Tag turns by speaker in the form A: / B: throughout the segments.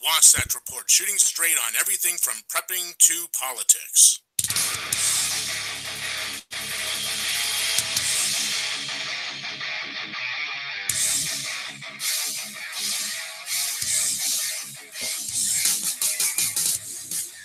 A: Wasatch Report, shooting straight on everything from prepping to politics.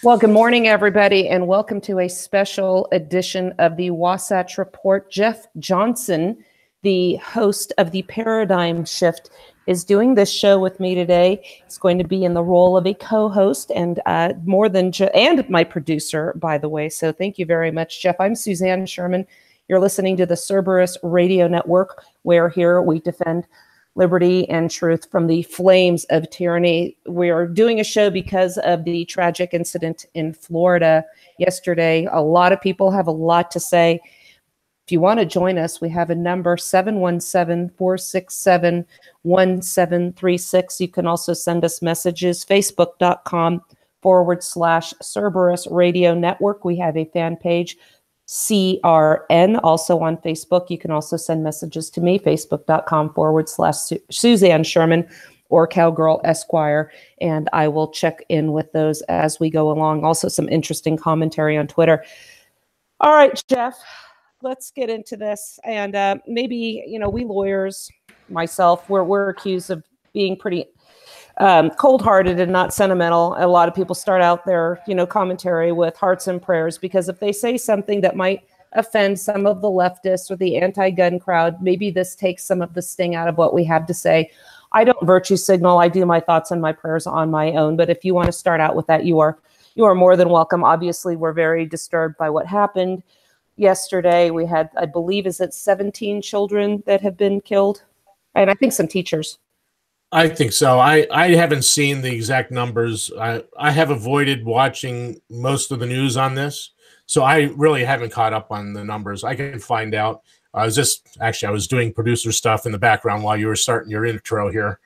B: Well, good morning, everybody, and welcome to a special edition of the Wasatch Report. Jeff Johnson, the host of the Paradigm Shift, is doing this show with me today. He's going to be in the role of a co-host and and my producer, by the way. So thank you very much, Jeff. I'm Suzanne Sherman. You're listening to the Cerberus Radio Network, where here we defend liberty and truth from the flames of tyranny. We are doing a show because of the tragic incident in Florida yesterday. A lot of people have a lot to say. If you want to join us, we have a number 717-467-1736. You can also send us messages, facebook.com/Cerberus Radio Network. We have a fan page, CRN, also on Facebook. You can also send messages to me, facebook.com/Suzanne Sherman or Cowgirl Esquire, and I will check in with those as we go along. Also some interesting commentary on Twitter. All right, Jeff, let's get into this. And maybe, we lawyers, myself, we're accused of being pretty cold-hearted and not sentimental. A lot of people start out their, commentary with hearts and prayers, because if they say something that might offend some of the leftists or the anti-gun crowd, maybe this takes some of the sting out of what we have to say. I don't virtue signal. I do my thoughts and my prayers on my own. But if you want to start out with that, you are more than welcome. Obviously, we're very disturbed by what happened yesterday. We had, I believe, 17 children that have been killed? And I think some teachers.
C: I think so. I haven't seen the exact numbers. I have avoided watching most of the news on this, so I really haven't caught up on the numbers. I can find out. I was doing producer stuff in the background while you were starting your intro here.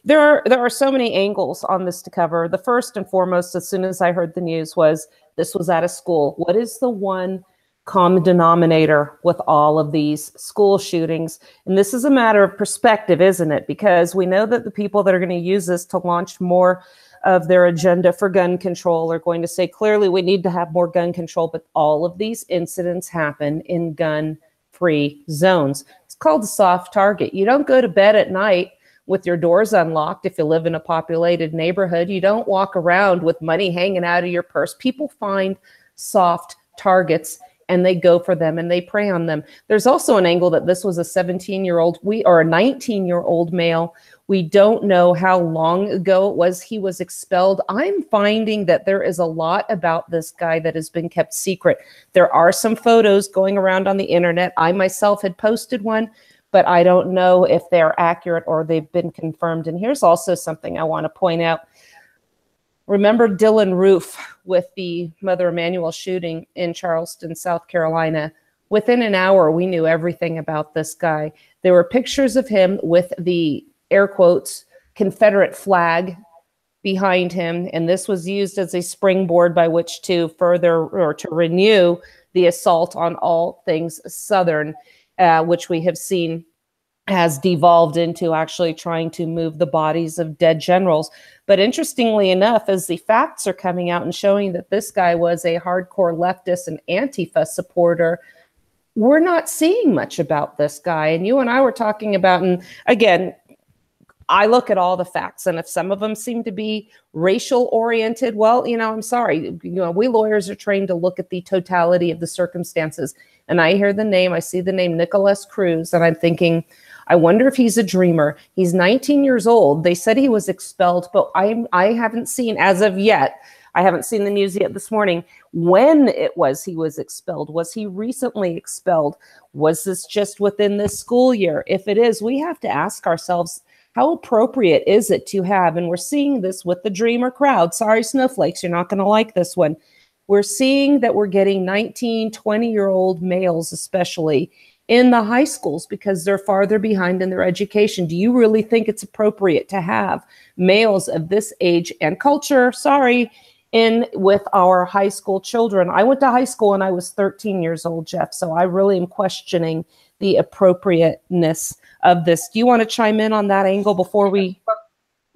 B: There are so many angles on this to cover. The first and foremost, as soon as I heard the news, was this was at a school. What is the one common denominator with all of these school shootings? And this is a matter of perspective, isn't it? Because we know that the people that are going to use this to launch more of their agenda for gun control are going to say, clearly, we need to have more gun control. But all of these incidents happen in gun-free zones. It's called a soft target. You don't go to bed at night with your doors unlocked if you live in a populated neighborhood. You don't walk around with money hanging out of your purse. People find soft targets and they go for them and they prey on them. There's also an angle that this was a 17-year-old or a 19-year-old male. We don't know how long ago it was he was expelled. I'm finding that there is a lot about this guy that has been kept secret. There are some photos going around on the internet. I myself had posted one, but I don't know if they're accurate or they've been confirmed. And here's also something I want to point out. Remember Dylan Roof with the Mother Emanuel shooting in Charleston, South Carolina? Within an hour, we knew everything about this guy. There were pictures of him with the, air quotes, Confederate flag behind him. And this was used as a springboard by which to further or to renew the assault on all things Southern, which we have seen has devolved into actually trying to move the bodies of dead generals. But interestingly enough, as the facts are coming out and showing that this guy was a hardcore leftist and Antifa supporter, we're not seeing much about this guy. And you and I were talking about, and again, I look at all the facts, and if some of them seem to be racial oriented, well, I'm sorry. We lawyers are trained to look at the totality of the circumstances. And I hear the name, I see the name Nicholas Cruz, and I'm thinking, I wonder if he's a dreamer. He's 19 years old. They said he was expelled, but I haven't seen, as of yet, I haven't seen the news yet this morning, when it was he was expelled. Was he recently expelled? Was this just within this school year? If it is, we have to ask ourselves, how appropriate is it to have, and we're seeing this with the dreamer crowd. Sorry, snowflakes, you're not going to like this one. We're seeing that we're getting 19, 20-year-old males, especially, in the high schools because they're farther behind in their education. Do you really think it's appropriate to have males of this age and culture, in with our high school children? I went to high school when I was 13 years old, Jeff, so I really am questioning the appropriateness of this. Do you want to chime in on that angle before we...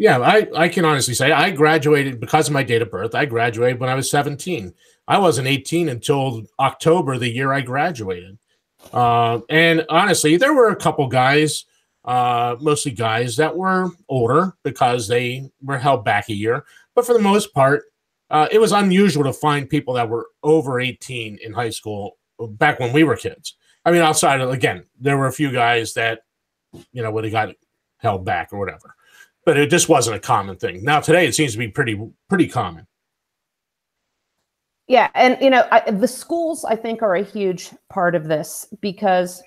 C: Yeah, I can honestly say I graduated because of my date of birth. I graduated when I was 17. I wasn't 18 until October, the year I graduated. And honestly, there were a couple guys, mostly guys that were older because they were held back a year. But for the most part, it was unusual to find people that were over 18 in high school back when we were kids. I mean, outside of, again, there were a few guys that, would have got held back or whatever. But it just wasn't a common thing. Now today it seems to be pretty common.
B: Yeah, and the schools, I think, are a huge part of this because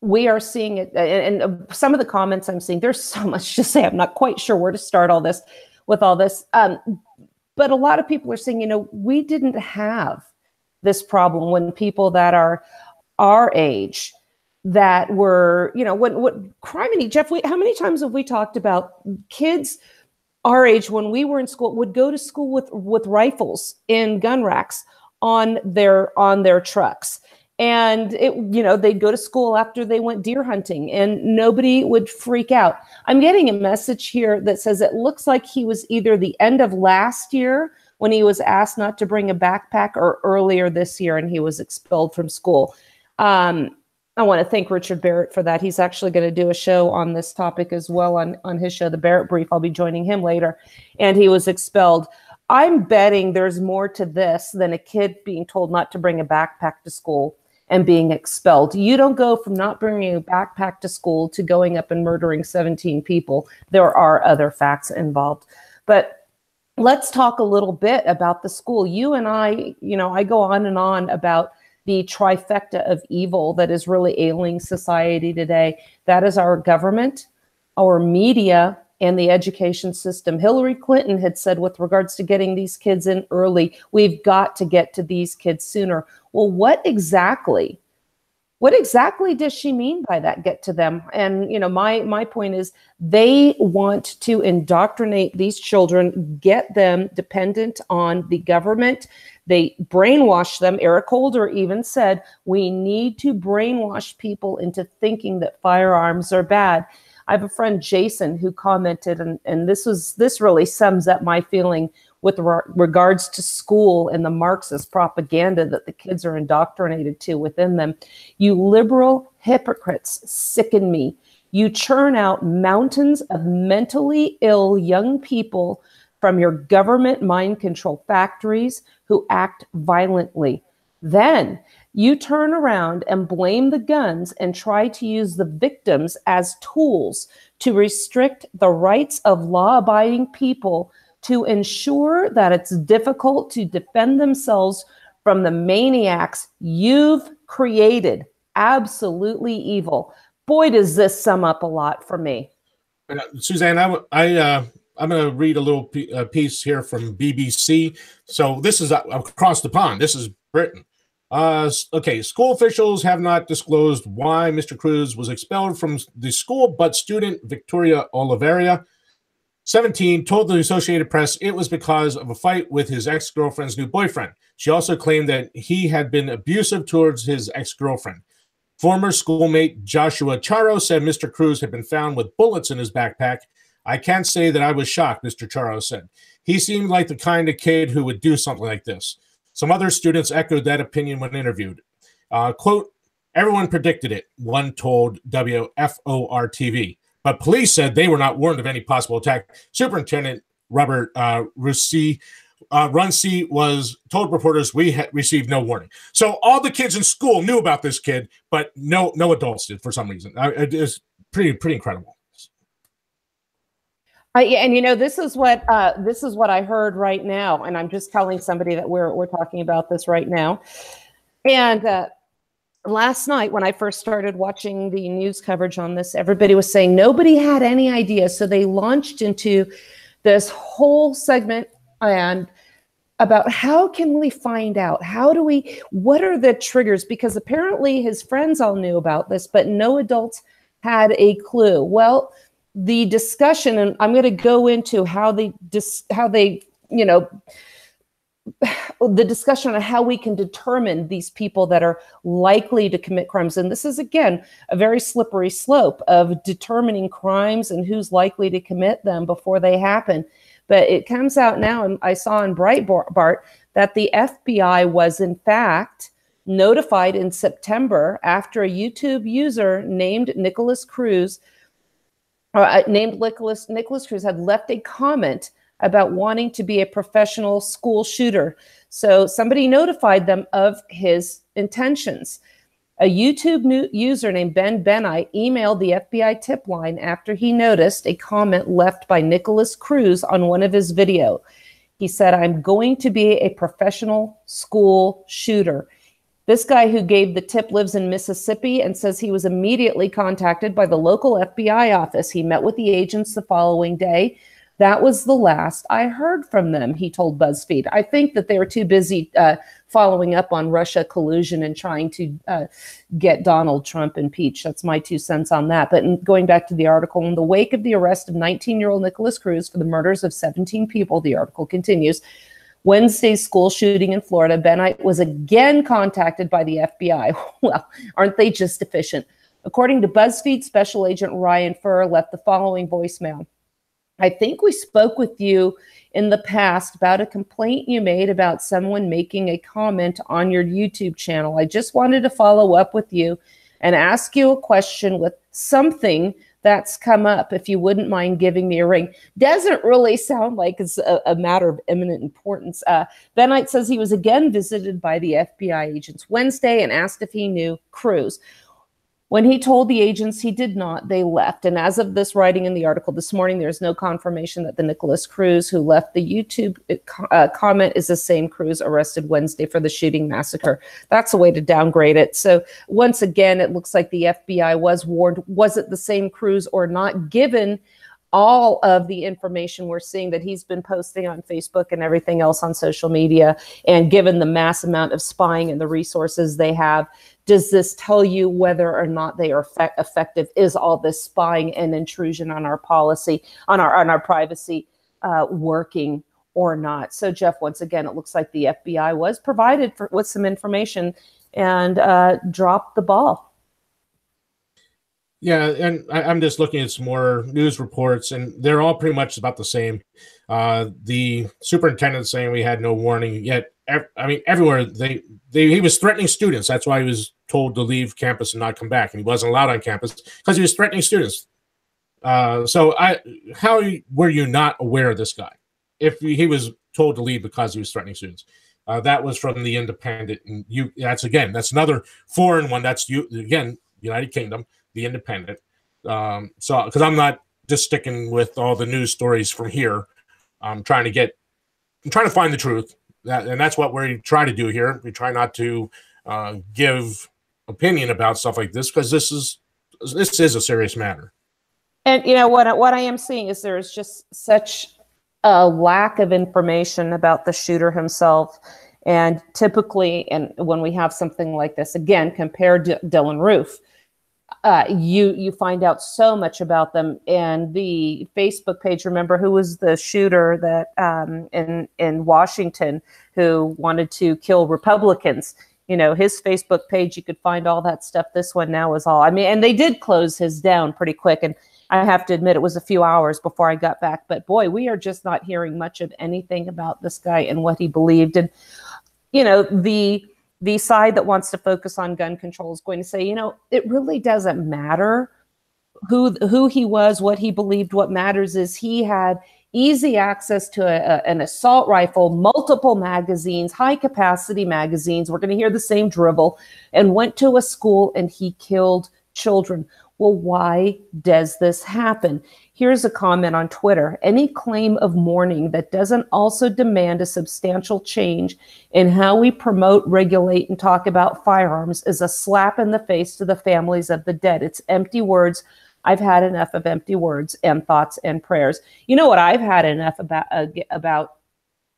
B: we are seeing it, and some of the comments I'm seeing, there's so much to say. I'm not quite sure where to start all this. But a lot of people are saying, we didn't have this problem when people that are our age that were, what criminy, Jeff, how many times have we talked about kids our age when we were in school would go to school with rifles in gun racks on their trucks. And they'd go to school after they went deer hunting and nobody would freak out. I'm getting a message here that says it looks like he was either the end of last year when he was asked not to bring a backpack or earlier this year and he was expelled from school. I want to thank Richard Barrett for that. He's actually going to do a show on this topic as well on his show, The Barrett Brief. I'll be joining him later. And he was expelled. I'm betting there's more to this than a kid being told not to bring a backpack to school and being expelled. You don't go from not bringing a backpack to school to going up and murdering 17 people. There are other facts involved. But let's talk a little bit about the school. You and I go on and on about the trifecta of evil that is really ailing society today. That is our government, our media, and the education system. Hillary Clinton had said with regards to getting these kids in early, we've got to get to these kids sooner. Well, what exactly does she mean by that, get to them? And, my point is they want to indoctrinate these children, get them dependent on the government. They brainwash them. Eric Holder even said, we need to brainwash people into thinking that firearms are bad. I have a friend, Jason, who commented, and this really sums up my feeling with regards to school and the Marxist propaganda that the kids are indoctrinated to within them. You liberal hypocrites sicken me. You churn out mountains of mentally ill young people from your government mind control factories who act violently. Then you turn around and blame the guns and try to use the victims as tools to restrict the rights of law-abiding people to ensure that it's difficult to defend themselves from the maniacs you've created. Absolutely evil. Boy, does this sum up a lot for me.
C: Suzanne, I'm going to read a little piece here from BBC. So this is across the pond. This is Britain. Okay, school officials have not disclosed why Mr. Cruz was expelled from the school, but student Victoria Oliveira, 17, told the Associated Press it was because of a fight with his ex-girlfriend's new boyfriend. She also claimed that he had been abusive towards his ex-girlfriend. Former schoolmate Joshua Charo said Mr. Cruz had been found with bullets in his backpack. I can't say that I was shocked, Mr. Charo said. He seemed like the kind of kid who would do something like this. Some other students echoed that opinion when interviewed. Quote, everyone predicted it, one told WFOR-TV. But police said they were not warned of any possible attack. Superintendent Robert Runcie was told reporters we received no warning. So all the kids in school knew about this kid, but no adults did for some reason. It is pretty incredible.
B: And this is what I heard right now, and I'm just telling somebody that we're talking about this right now. And last night, when I first started watching the news coverage on this, everybody was saying nobody had any idea, so they launched into this whole segment and about how can we find out? What are the triggers? Because apparently his friends all knew about this, but no adults had a clue. Well, the discussion, and I'm going to go into how they the discussion on how we can determine these people that are likely to commit crimes. And this is, again, a very slippery slope of determining crimes and who's likely to commit them before they happen. But it comes out now, and I saw in Breitbart that the FBI was, in fact, notified in September after a YouTube user named Nicholas Cruz, Nicholas Cruz had left a comment about wanting to be a professional school shooter. So somebody notified them of his intentions. A YouTube user named Ben Benite emailed the FBI tip line after he noticed a comment left by Nicholas Cruz on one of his videos. He said, "I'm going to be a professional school shooter." This guy who gave the tip lives in Mississippi and says he was immediately contacted by the local FBI office. He met with the agents the following day. That was the last I heard from them, he told BuzzFeed. I think that they were too busy following up on Russia collusion and trying to get Donald Trump impeached. That's my 2 cents on that. But going back to the article, in the wake of the arrest of 19-year-old Nicholas Cruz for the murders of 17 people, the article continues, Wednesday's school shooting in Florida, Benite was again contacted by the FBI. Well, aren't they just efficient? According to BuzzFeed, Special Agent Ryan Furr left the following voicemail. "I think we spoke with you in the past about a complaint you made about someone making a comment on your YouTube channel. I just wanted to follow up with you and ask you a question with something that's come up, if you wouldn't mind giving me a ring." Doesn't really sound like it's a matter of imminent importance. Benite says he was again visited by the FBI agents Wednesday and asked if he knew Cruz. When he told the agents he did not, they left. And as of this writing in the article this morning, there's no confirmation that the Nicholas Cruz who left the YouTube comment is the same Cruz arrested Wednesday for the shooting massacre. That's a way to downgrade it. So once again, it looks like the FBI was warned. Was it the same Cruz or not, given all of the information we're seeing that he's been posting on Facebook and everything else on social media, and given the mass amount of spying and the resources they have? Does this tell you whether or not they are effective? Is all this spying and intrusion on our policy, on our privacy, working or not? So, Jeff, once again, it looks like the FBI was provided with some information and dropped the ball.
C: Yeah, and I'm just looking at some more news reports, and they're all pretty much about the same. The superintendent saying we had no warning, yet everywhere he was threatening students. That's why he was told to leave campus and not come back, and he wasn't allowed on campus because he was threatening students. So how were you not aware of this guy if he was told to leave because he was threatening students? That was from the Independent, and that's another foreign one. That's again, United Kingdom, the Independent. So because I'm not just sticking with all the news stories from here, I'm trying to find the truth, and that's what we try to do here. We try not to give opinion about stuff like this, because this is a serious matter.
B: And what I am seeing is there's just such a lack of information about the shooter himself. And typically, and when we have something like this, again, compared to Dylan Roof, you find out so much about them. And the Facebook page, remember who was the shooter that in Washington who wanted to kill Republicans? His Facebook page, you could find all that stuff. This one now is all, and they did close his down pretty quick. And I have to admit, it was a few hours before I got back. But boy, we are just not hearing much of anything about this guy and what he believed. And, the side that wants to focus on gun control is going to say, it really doesn't matter who he was, what he believed. What matters is he had easy access to an assault rifle, multiple magazines, high-capacity magazines. We're going to hear the same drivel, and went to a school and he killed children. Well, why does this happen? Here's a comment on Twitter. Any claim of mourning that doesn't also demand a substantial change in how we promote, regulate, and talk about firearms is a slap in the face to the families of the dead. It's empty words. I've had enough of empty words and thoughts and prayers. You know what I've had enough about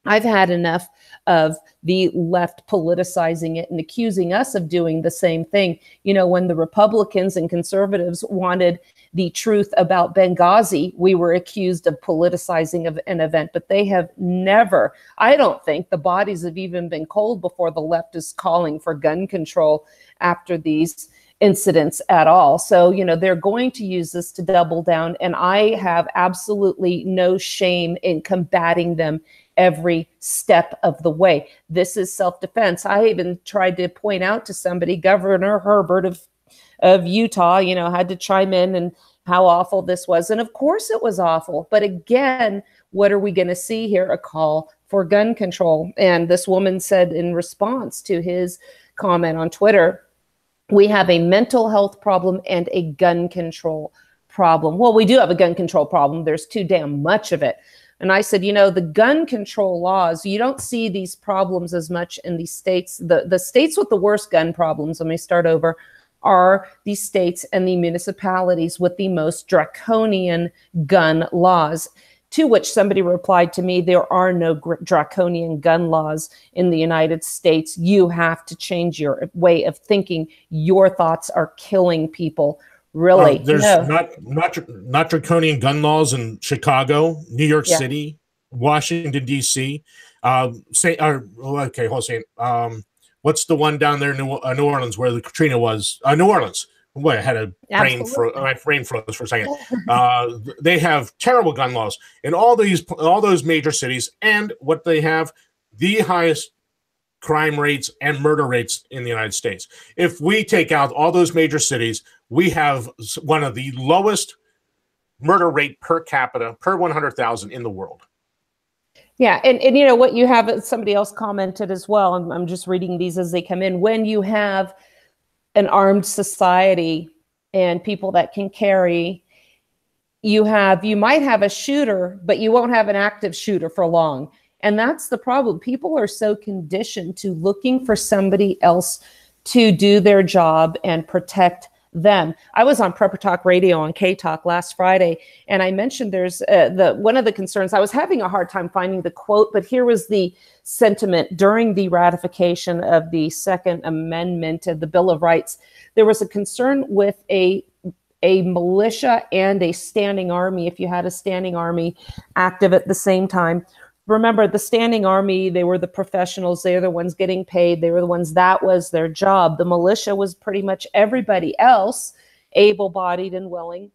B: I've had enough of the left politicizing it and accusing us of doing the same thing. You know, when the Republicans and conservatives wanted the truth about Benghazi, we were accused of politicizing of an event, but they have never, I don't think the bodies have even been cold before the left is calling for gun control after these incidents at all. So, you know, they're going to use this to double down, and I have absolutely no shame in combating them every step of the way. This is self-defense. I even tried to point out to somebody, Governor Herbert of Utah, you know, had to chime in and how awful this was. And of course it was awful. But again, what are we going to see here? A call for gun control. And this woman said in response to his comment on Twitter, we have a mental health problem and a gun control problem. Well, we do have a gun control problem. There's too damn much of it. And I said, you know, the gun control laws, you don't see these problems as much in these states. The states with the worst gun problems, let me start over, are the states and the municipalities with the most draconian gun laws. To which somebody replied to me, there are no draconian gun laws in the United States. You have to change your way of thinking. Your thoughts are killing people. Really?
C: There's not draconian gun laws in Chicago, New York City, Washington, D.C. What's the one down there in New Orleans where the Katrina was? New Orleans. Boy, I had a brain froze for a second. They have terrible gun laws in all those major cities, and what they have, the highest crime rates and murder rates in the United States. If we take out all those major cities, we have one of the lowest murder rate per capita per 100,000 in the world.
B: Yeah, and you know what you have, somebody else commented as well, I'm just reading these as they come in, when you have an armed society and people that can carry, you might have a shooter, but you won't have an active shooter for long. And that's the problem. People are so conditioned to looking for somebody else to do their job and protect them. I was on Prepper Talk Radio on K-Talk last Friday, and I mentioned there's one of the concerns. I was having a hard time finding the quote, but here was the sentiment during the ratification of the Second Amendment of the Bill of Rights. There was a concern with a militia and a standing army, if you had a standing army active at the same time. Remember, the standing army, they were the professionals. They were the ones getting paid. They were the ones, that was their job. The militia was pretty much everybody else, able-bodied and willing,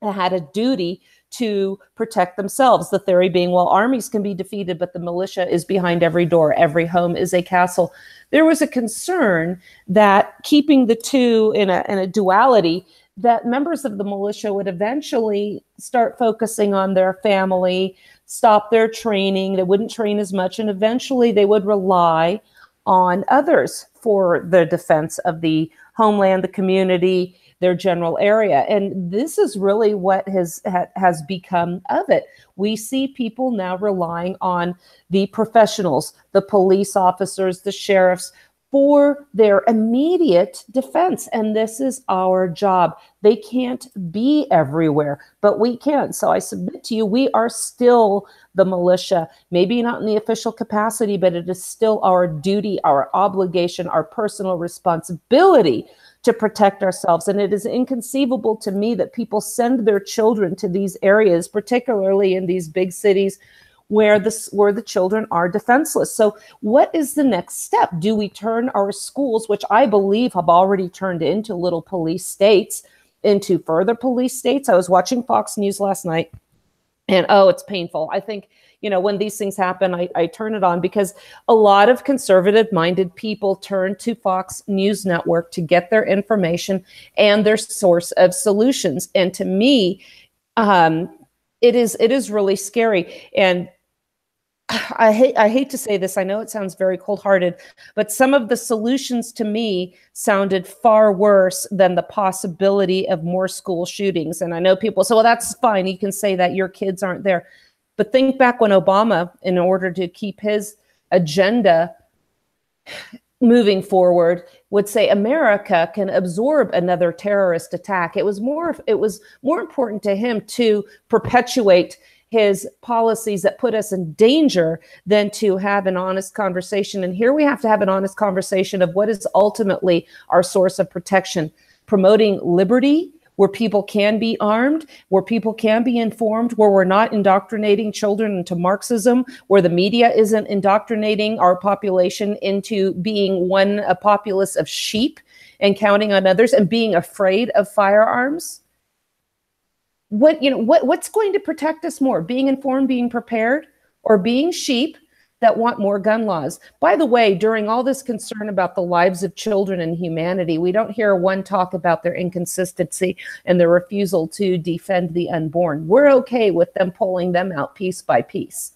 B: and had a duty to protect themselves. The theory being, well, armies can be defeated, but the militia is behind every door. Every home is a castle. There was a concern that keeping the two in a duality, that members of the militia would eventually start focusing on their family, stop their training, they wouldn't train as much, and eventually they would rely on others for the defense of the homeland, the community, their general area. And this is really what has become of it. We see people now relying on the professionals, the police officers, the sheriffs, for their immediate defense. And this is our job. They can't be everywhere, but we can. So I submit to you, we are still the militia, maybe not in the official capacity, but it is still our duty, our obligation, our personal responsibility to protect ourselves. And it is inconceivable to me that people send their children to these areas, particularly in these big cities, where the children are defenseless. So what is the next step? Do we turn our schools, which I believe have already turned into little police states, into further police states? I was watching Fox News last night, and it's painful. I think, you know, when these things happen, I turn it on because a lot of conservative-minded people turn to Fox News Network to get their information and their source of solutions. And to me, it is really scary. And I hate to say this. I know it sounds very cold-hearted, but some of the solutions to me sounded far worse than the possibility of more school shootings. And I know people say, well, that's fine. You can say that your kids aren't there. But think back when Obama, in order to keep his agenda moving forward, would say America can absorb another terrorist attack. It was more important to him to perpetuate his policies that put us in danger than to have an honest conversation. And here we have to have an honest conversation of what is ultimately our source of protection, promoting liberty, where people can be armed, where people can be informed, where we're not indoctrinating children into Marxism, where the media isn't indoctrinating our population into being a populace of sheep and counting on others and being afraid of firearms. What's going to protect us more, being informed, being prepared, or being sheep that want more gun laws? By the way, during all this concern about the lives of children and humanity, we don't hear one talk about their inconsistency and their refusal to defend the unborn. We're okay with them pulling them out piece by piece.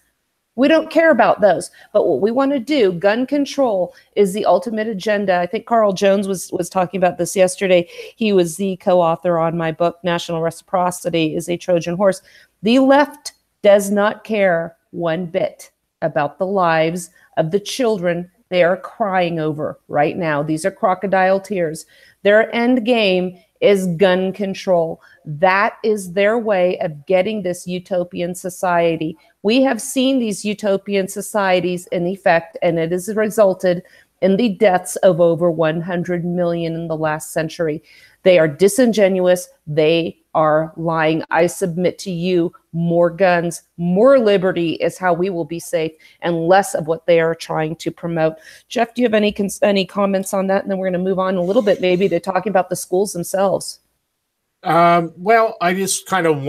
B: We don't care about those. But what we want to do, gun control, is the ultimate agenda. I think Carl Jones was talking about this yesterday. He was the co-author on my book, National Reciprocity is a Trojan Horse. The left does not care one bit about the lives of the children they are crying over right now. These are crocodile tears. Their end game is gun control. That is their way of getting this utopian society. We have seen these utopian societies in effect, and it has resulted in the deaths of over 100 million in the last century. They are disingenuous. They are lying. I submit to you, more guns, more liberty is how we will be safe, and less of what they are trying to promote. Jeff, do you have any comments on that? And then we're going to move on a little bit maybe to talking about the schools themselves.
C: Well, I just kind of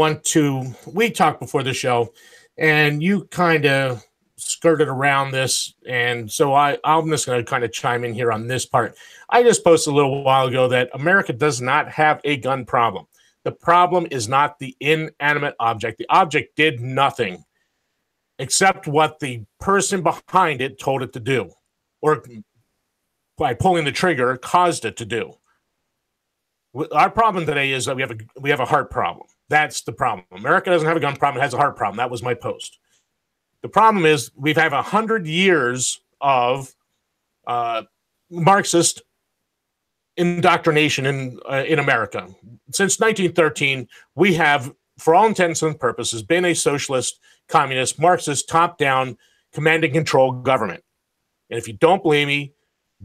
C: we talked before the show, and you kind of skirted around this, and so I'm just going to kind of chime in here on this part. I just posted a little while ago that America does not have a gun problem. The problem is not the inanimate object. The object did nothing except what the person behind it told it to do, or by pulling the trigger caused it to do. Our problem today is that we have a heart problem. That's the problem. America doesn't have a gun problem; it has a heart problem. That was my post. The problem is we've had 100 years of Marxist indoctrination in America. Since 1913, we have, for all intents and purposes, been a socialist, communist, Marxist, top-down, command and control government. And if you don't believe me,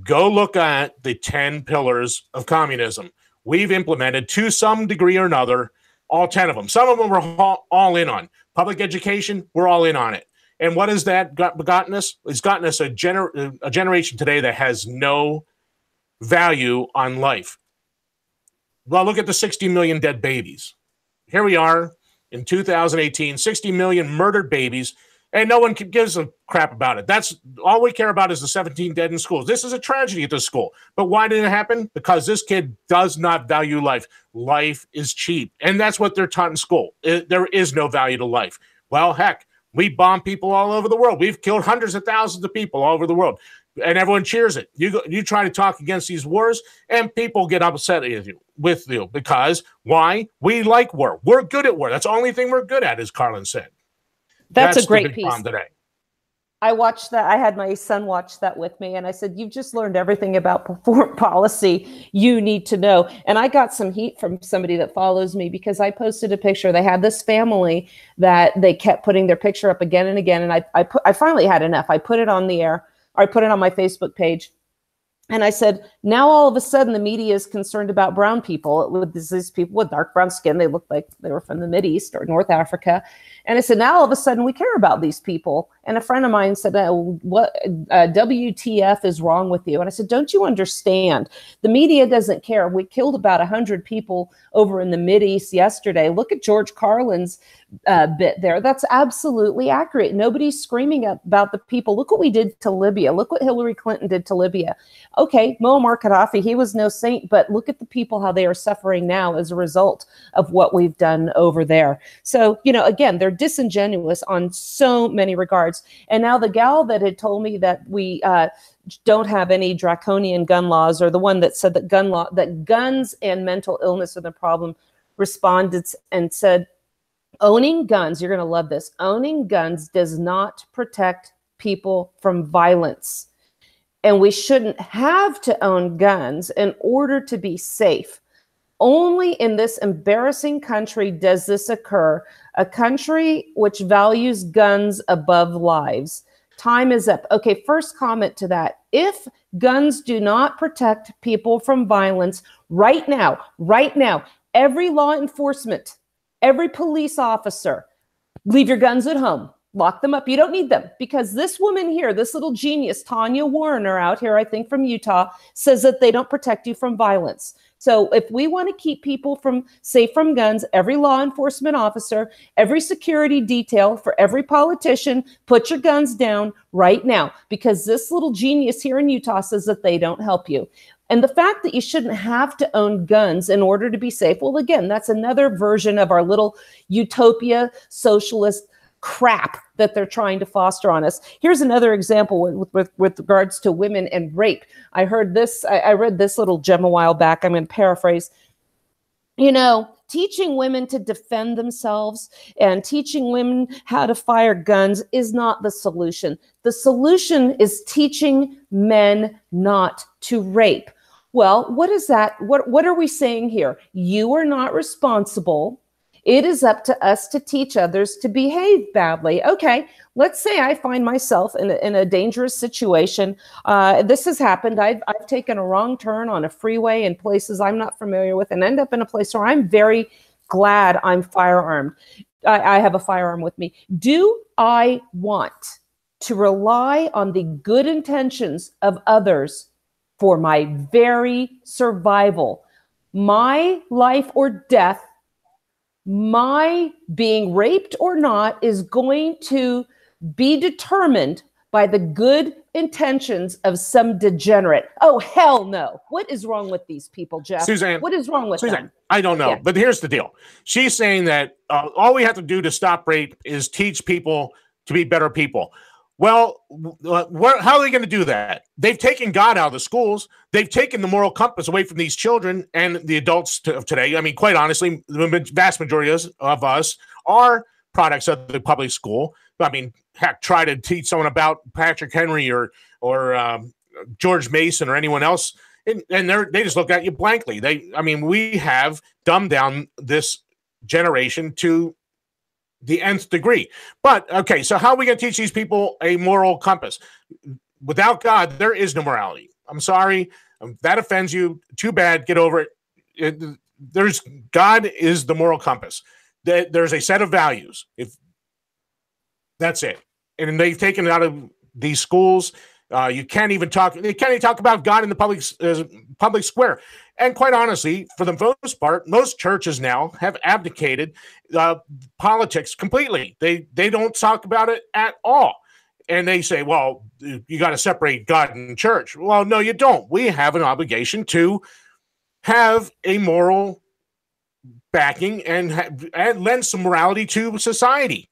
C: go look at the 10 pillars of communism. We've implemented, to some degree or another, all 10 of them. Some of them we're all in on. Public education, we're all in on it. And what has that gotten us? It's gotten us a generation today that has no value on life. Well, look at the 60 million dead babies. Here we are in 2018, 60 million murdered babies, and no one gives a crap about it. That's all we care about is the 17 dead in schools. This is a tragedy at this school. But why did it happen? Because this kid does not value life. Life is cheap. And that's what they're taught in school. There is no value to life. Well, heck, we bomb people all over the world. We've killed hundreds of thousands of people all over the world. And everyone cheers it. You try to talk against these wars, and people get upset with you because why? We like war. We're good at war. That's the only thing we're good at, as Carlin said.
B: That's a great piece.
C: Today.
B: I watched that. I had my son watch that with me, and I said, "You've just learned everything about foreign policy you need to know." And I got some heat from somebody that follows me because I posted a picture. They had this family that they kept putting their picture up again and again, and I finally had enough. I put it on the air. I put it on my Facebook page. And I said, now all of a sudden the media is concerned about brown people. With these people with dark brown skin, they looked like they were from the Mideast or North Africa. And I said, now all of a sudden we care about these people. And a friend of mine said, what WTF is wrong with you? And I said, don't you understand? The media doesn't care. We killed about 100 people over in the Mideast yesterday. Look at George Carlin's bit there. That's absolutely accurate. Nobody's screaming about the people. Look what we did to Libya. Look what Hillary Clinton did to Libya. Okay, Muammar Gaddafi, he was no saint, but look at the people, how they are suffering now as a result of what we've done over there. So, again, they're disingenuous on so many regards. And now the gal that had told me that we don't have any draconian gun laws, or the one that said that guns and mental illness are the problem, responded and said, owning guns, you're going to love this, owning guns does not protect people from violence. And we shouldn't have to own guns in order to be safe. Only in this embarrassing country does this occur, a country which values guns above lives. Time is up. Okay, first comment to that. If guns do not protect people from violence right now, every law enforcement, every police officer, leave your guns at home. Lock them up. You don't need them, because this woman here, this little genius, Tanya Warner out here, I think from Utah, says that they don't protect you from violence. So if we want to keep people safe from guns, every law enforcement officer, every security detail, for every politician, put your guns down right now, because this little genius here in Utah says that they don't help you. And the fact that you shouldn't have to own guns in order to be safe, well, again, that's another version of our little utopia socialist crap that they're trying to foster on us. Here's another example with regards to women and rape. I read this little gem a while back. I'm going to paraphrase. You know, teaching women to defend themselves and teaching women how to fire guns is not the solution. The solution is teaching men not to rape. Well, what is that? What are we saying here? You are not responsible. It is up to us to teach others to behave badly. Okay, let's say I find myself in a dangerous situation. This has happened. I've taken a wrong turn on a freeway in places I'm not familiar with and end up in a place where I'm very glad I'm firearmed. I have a firearm with me. Do I want to rely on the good intentions of others for my very survival? My life or death, my being raped or not, is going to be determined by the good intentions of some degenerate. Oh, hell no. What is wrong with these people, Jeff?
C: Suzanne,
B: what is wrong with them?
C: I don't know.
B: Yeah.
C: But here's the deal. She's saying that all we have to do to stop rape is teach people to be better people. Well, how are they going to do that? They've taken God out of the schools. They've taken the moral compass away from these children and the adults of today. I mean, quite honestly, the vast majority of us are products of the public school. I mean, heck, try to teach someone about Patrick Henry or George Mason or anyone else, and they just look at you blankly. We have dumbed down this generation to the nth degree. But okay, so how are we going to teach these people a moral compass? Without God, there is no morality. I'm sorry. That offends you. Too bad. Get over it. God is the moral compass. There's a set of values. That's it. And they've taken it out of these schools. You can't even talk. They can't even talk about God in the public square. And quite honestly, for the most part, most churches now have abdicated politics completely. They don't talk about it at all. And they say, well, you got to separate God and church. Well, no, you don't. We have an obligation to have a moral backing and lend some morality to society.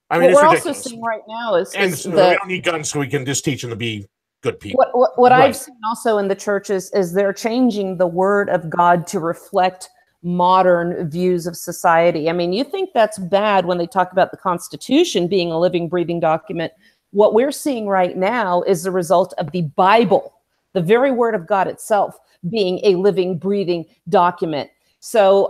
C: I mean,
B: what we're
C: ridiculous.
B: Also seeing right now is
C: we don't need guns, so we can just teach them to be good people.
B: What right. I've seen also in the churches is they're changing the word of God to reflect modern views of society. I mean, you think that's bad when they talk about the Constitution being a living, breathing document. What we're seeing right now is the result of the Bible, the very word of God itself, being a living, breathing document. So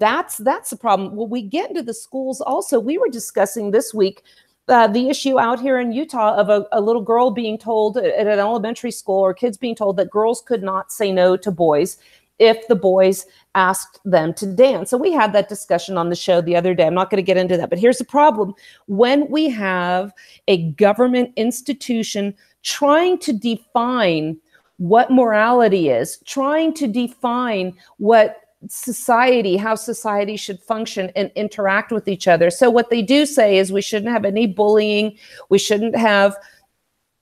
B: that's the problem. When we get into the schools also, we were discussing this week the issue out here in Utah of a little girl being told at an elementary school, or kids being told that girls could not say no to boys if the boys asked them to dance. So we had that discussion on the show the other day. I'm not going to get into that, but here's the problem. When we have a government institution trying to define what morality is, trying to define what society, how society should function and interact with each other. So what they do say is we shouldn't have any bullying, we shouldn't have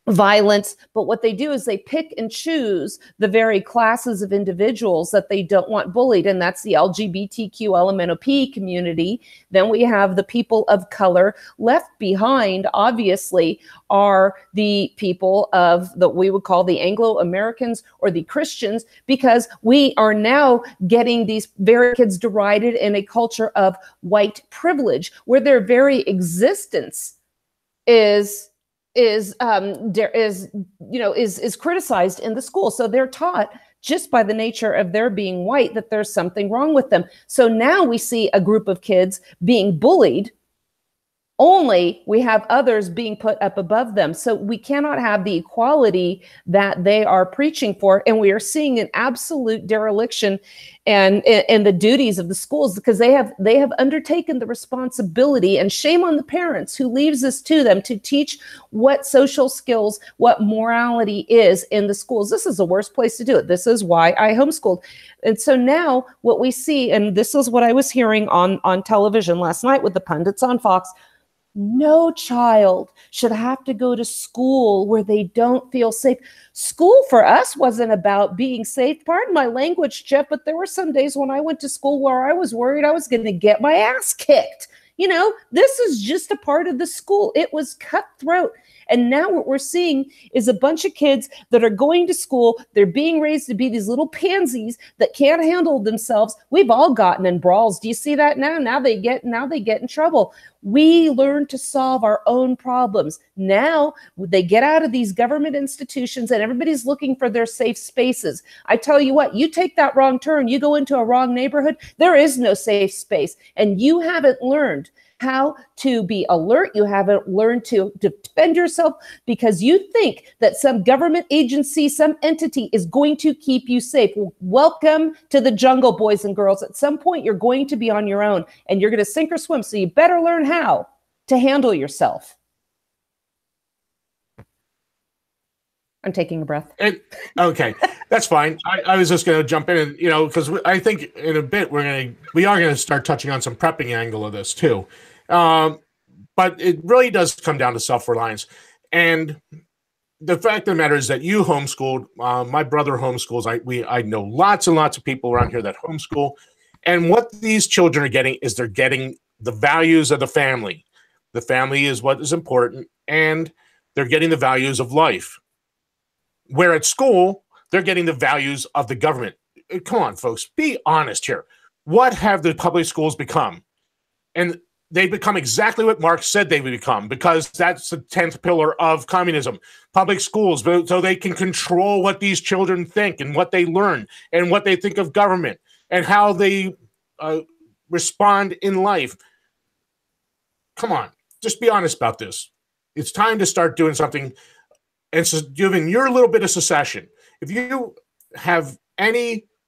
B: violence, but what they do is they pick and choose the very classes of individuals that they don't want bullied, and that's the LGBTQ LMNOP community. Then we have the people of color. Left behind, obviously, are the people of what we would call the Anglo-Americans or the Christians, because we are now getting these very kids derided in a culture of white privilege, where their very existence is criticized in the school. So they're taught just by the nature of their being white, that there's something wrong with them. So now we see a group of kids being bullied, only we have others being put up above them. So we cannot have the equality that they are preaching for. And we are seeing an absolute dereliction and the duties of the schools, because they have undertaken the responsibility, and shame on the parents who leaves this to them to teach what social skills, what morality is in the schools. This is the worst place to do it. This is why I homeschooled. And so now what we see, and this is what I was hearing on television last night with the pundits on Fox, no child should have to go to school where they don't feel safe. School for us wasn't about being safe. Pardon my language, Jeff, but there were some days when I went to school where I was worried I was going to get my ass kicked. You know, this is just a part of the school. It was cutthroat. And now what we're seeing is a bunch of kids that are going to school. They're being raised to be these little pansies that can't handle themselves. We've all gotten in brawls. Do you see that now? Now they get in trouble. We learn to solve our own problems. Now they get out of these government institutions and everybody's looking for their safe spaces. I tell you what, you take that wrong turn, you go into a wrong neighborhood, there is no safe space. And you haven't learned how to be alert. You haven't learned to defend yourself because you think that some government agency, some entity is going to keep you safe. Welcome to the jungle, boys and girls. At some point, you're going to be on your own and you're going to sink or swim. So you better learn how to handle yourself. I'm taking a breath.
C: Okay, that's fine. I was just going to jump in, and because I think in a bit we are going to start touching on some prepping angle of this too. But it really does come down to self-reliance. And the fact of the matter is that you homeschooled. My brother homeschools. I know lots and lots of people around here that homeschool. And what these children are getting is they're getting the values of the family. The family is what is important, and they're getting the values of life. Where at school, they're getting the values of the government. Come on, folks, be honest here. What have the public schools become? And they become exactly what Marx said they would become, because that's the 10th pillar of communism. Public schools, so they can control what these children think and what they learn and what they think of government and how they respond in life. Come on, just be honest about this. It's time to start doing something and so giving your little bit of secession. If you have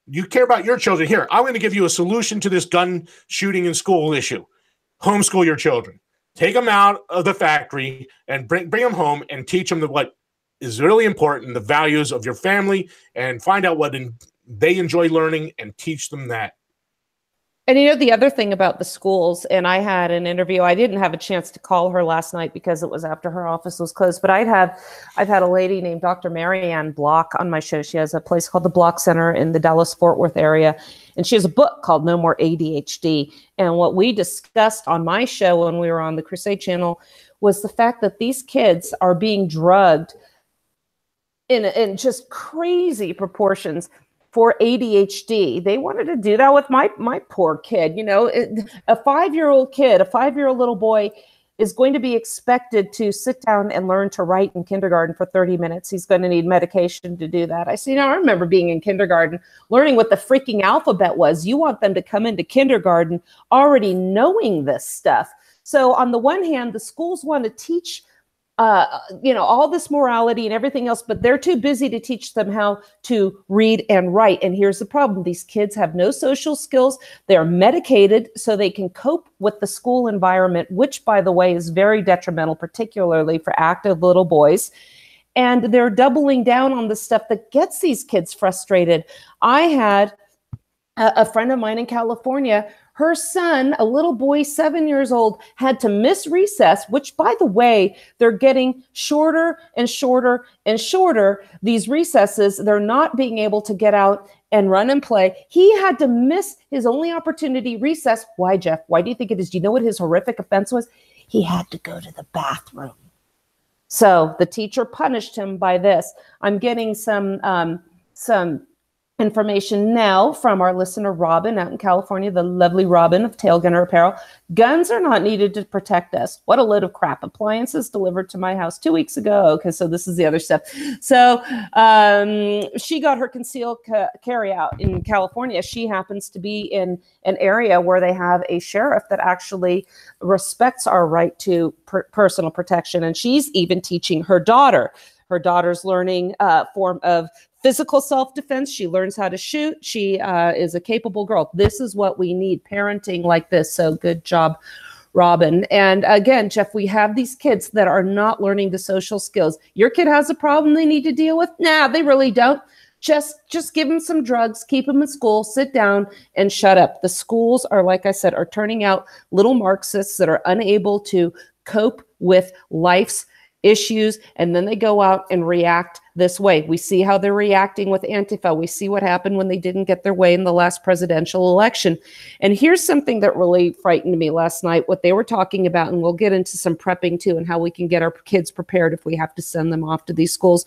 C: you care about your children, here, I'm going to give you a solution to this gun shooting in school issue. Homeschool your children. Take them out of the factory and bring them home and teach them what is really important, the values of your family, and find out what they enjoy learning and teach them that.
B: And the other thing about the schools, and I had an interview, I didn't have a chance to call her last night because it was after her office was closed, but I've had a lady named Dr. Marianne Block on my show. She has a place called the Block Center in the Dallas-Fort Worth area, and she has a book called No More ADHD. And what we discussed on my show when we were on the Crusade channel was the fact that these kids are being drugged in just crazy proportions for ADHD. They wanted to do that with my poor kid. A 5-year-old kid, a 5-year-old little boy is going to be expected to sit down and learn to write in kindergarten for 30 minutes. He's going to need medication to do that. I said, I remember being in kindergarten, learning what the freaking alphabet was. You want them to come into kindergarten already knowing this stuff. So on the one hand, the schools want to teach all this morality and everything else, but they're too busy to teach them how to read and write. And here's the problem. These kids have no social skills. They're medicated so they can cope with the school environment, which, by the way, is very detrimental, particularly for active little boys. And they're doubling down on the stuff that gets these kids frustrated. I had a friend of mine in California. Her son, a little boy, 7 years old, had to miss recess, which, by the way, they're getting shorter and shorter and shorter. These recesses, they're not being able to get out and run and play. He had to miss his only opportunity, recess. Why, Jeff? Why do you think it is? Do you know what his horrific offense was? He had to go to the bathroom. So the teacher punished him by this. I'm getting some information now from our listener Robin out in California, the lovely Robin of Tailgunner Apparel. Guns are not needed to protect us. What a load of crap. Appliances delivered to my house 2 weeks ago. Okay, so this is the other stuff. So she got her concealed carry out in California. She happens to be in an area where they have a sheriff that actually respects our right to personal protection. And she's even teaching her daughter. Her daughter's learning a form of physical self-defense. She learns how to shoot. She is a capable girl. This is what we need, parenting like this. So good job, Robin. And again, Jeff, we have these kids that are not learning the social skills. Your kid has a problem they need to deal with? Nah, they really don't. Just give them some drugs, keep them in school, sit down and shut up. The schools are, like I said, are turning out little Marxists that are unable to cope with life's issues, and then they go out and react this way. We see how they're reacting with Antifa. We see what happened when they didn't get their way in the last presidential election. And here's something that really frightened me last night, what they were talking about, and we'll get into some prepping too, and how we can get our kids prepared if we have to send them off to these schools.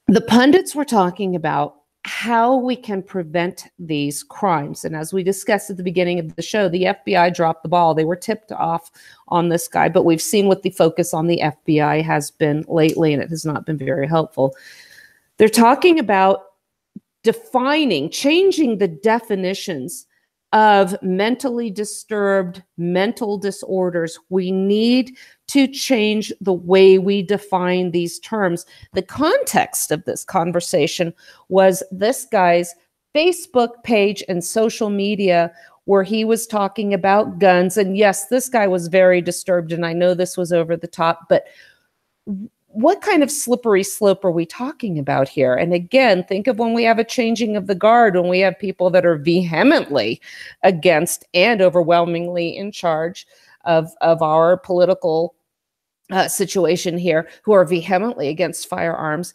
B: The pundits were talking about how we can prevent these crimes. And as we discussed at the beginning of the show, the FBI dropped the ball. They were tipped off on this guy, but we've seen what the focus on the FBI has been lately, and it has not been very helpful. They're talking about changing the definitions of mentally disturbed, mental disorders. We need to change the way we define these terms. The context of this conversation was this guy's Facebook page and social media where he was talking about guns. And yes, this guy was very disturbed, and I know this was over the top, but what kind of slippery slope are we talking about here? And again, think of when we have a changing of the guard, when we have people that are vehemently against and overwhelmingly in charge of our political situation here, who are vehemently against firearms.